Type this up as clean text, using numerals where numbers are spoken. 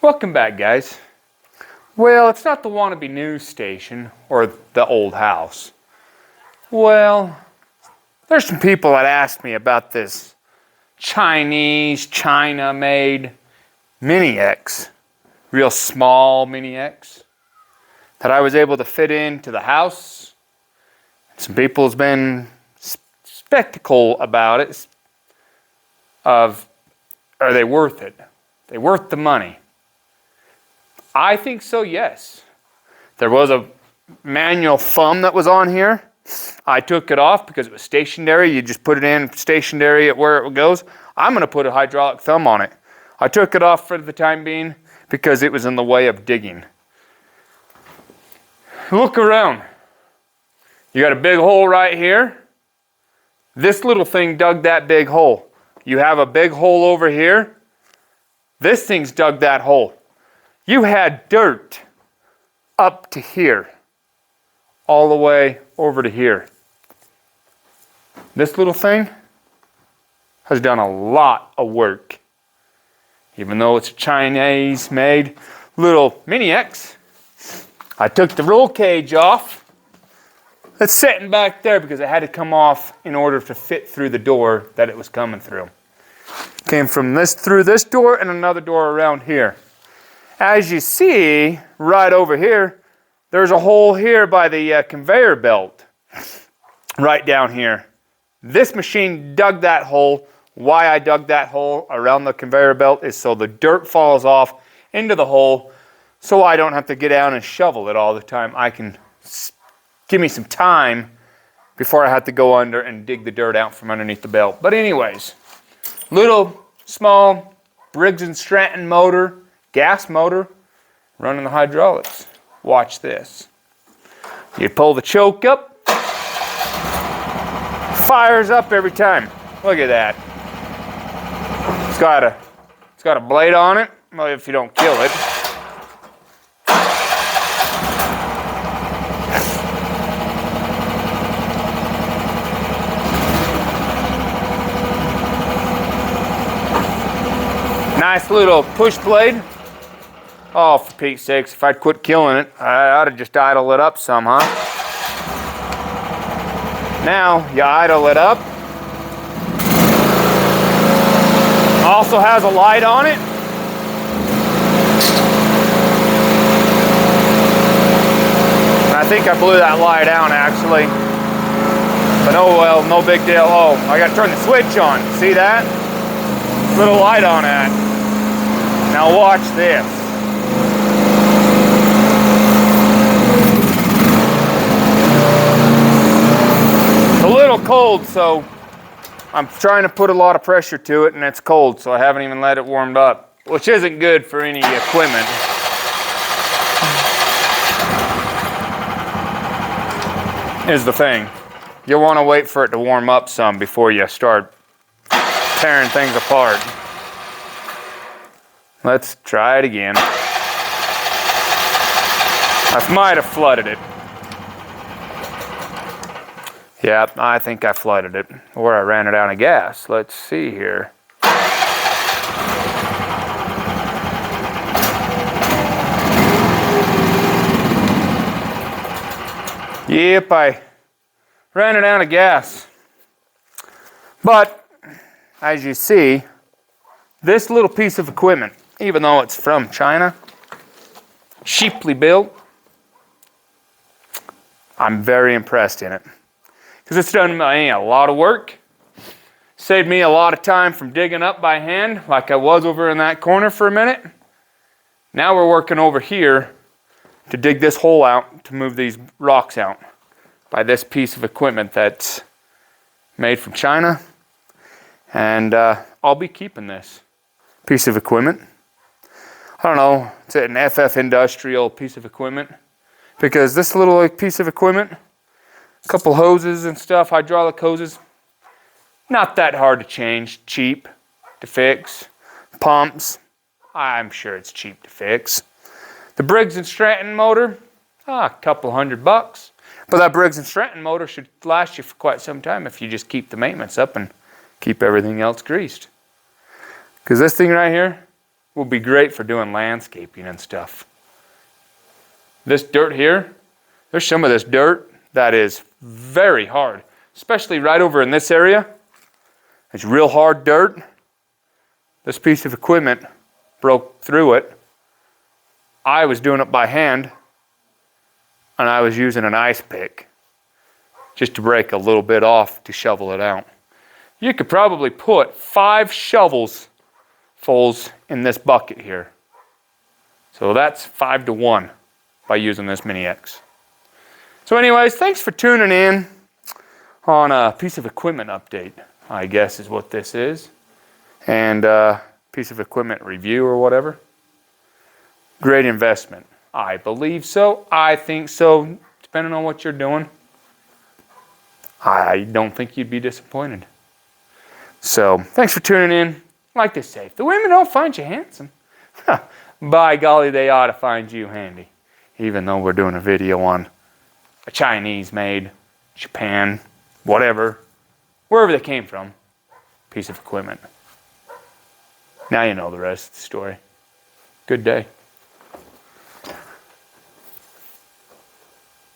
Welcome back, guys. Well, it's not the Wannabe news station or the old house. Well, there's some people that asked me about this China-made Mini X, real small Mini X, that I was able to fit into the house. Some people's been skeptical about it. Are they worth it? They worth the money? I think so, yes. There was a manual thumb that was on here. I took it off because it was stationary. You just put it in stationary at where it goes. I'm going to put a hydraulic thumb on it. I took it off for the time being because it was in the way of digging. Look around. You got a big hole right here. This little thing dug that big hole. You have a big hole over here. This thing's dug that hole. You had dirt up to here, all the way over to here. This little thing has done a lot of work. Even though it's a Chinese-made little Mini X, I took the roll cage off. It's sitting back there because it had to come off in order to fit through the door that it was coming through. Came from through this door and another door around here. As you see, right over here, there's a hole here by the conveyor belt, right down here. This machine dug that hole. Why I dug that hole around the conveyor belt is so the dirt falls off into the hole, so I don't have to get down and shovel it all the time. I can give me some time before I have to go under and dig the dirt out from underneath the belt. But anyways, little, small Briggs & Stratton motor, gas motor, running the hydraulics. Watch this. You pull the choke up, fires up every time. Look at that. It's got a blade on it. Well, if you don't kill it. Nice little push blade. Oh, for Pete's sakes, if I'd quit killing it, I ought to just idle it up some, huh? Now, you idle it up. Also has a light on it. I think I blew that light out, actually. But oh well, no big deal. Oh, I gotta turn the switch on. See that? Little light on it. Now watch this. It's a little cold, so I'm trying to put a lot of pressure to it, and it's cold, so I haven't even let it warmed up, which isn't good for any equipment. Is the thing. You'll want to wait for it to warm up some before you start tearing things apart. Let's try it again. I might have flooded it. Yeah, I think I flooded it. Or I ran it out of gas. Let's see here. Yep, I ran it out of gas. But, as you see, this little piece of equipment, even though it's from China, cheaply built, I'm very impressed in it. Because it's done me a lot of work, saved me a lot of time from digging up by hand, like I was over in that corner for a minute. Now we're working over here to dig this hole out, to move these rocks out by this piece of equipment that's made from China. And I'll be keeping this piece of equipment. I don't know, it's an FF industrial piece of equipment, because this little piece of equipment, a couple hoses and stuff, hydraulic hoses, not that hard to change, cheap to fix. Pumps, I'm sure it's cheap to fix. The Briggs & Stratton motor, a couple $100. But that Briggs & Stratton motor should last you for quite some time if you just keep the maintenance up and keep everything else greased. Because this thing right here will be great for doing landscaping and stuff. This dirt here, there's some of this dirt that is very hard, especially right over in this area. It's real hard dirt. This piece of equipment broke through it. I was doing it by hand, and I was using an ice pick just to break a little bit off to shovel it out. You could probably put 5 shovels fulls in this bucket here. So that's 5 to 1 by using this Mini X. So anyways, thanks for tuning in on a piece of equipment update, I guess is what this is. And piece of equipment review or whatever. Great investment. I believe so. I think so. Depending on what you're doing, I don't think you'd be disappointed. So, thanks for tuning in. Like to say, if the women don't find you handsome, by golly, they ought to find you handy. Even though we're doing a video on a Chinese-made, Japan, whatever, wherever they came from, piece of equipment. Now you know the rest of the story. Good day.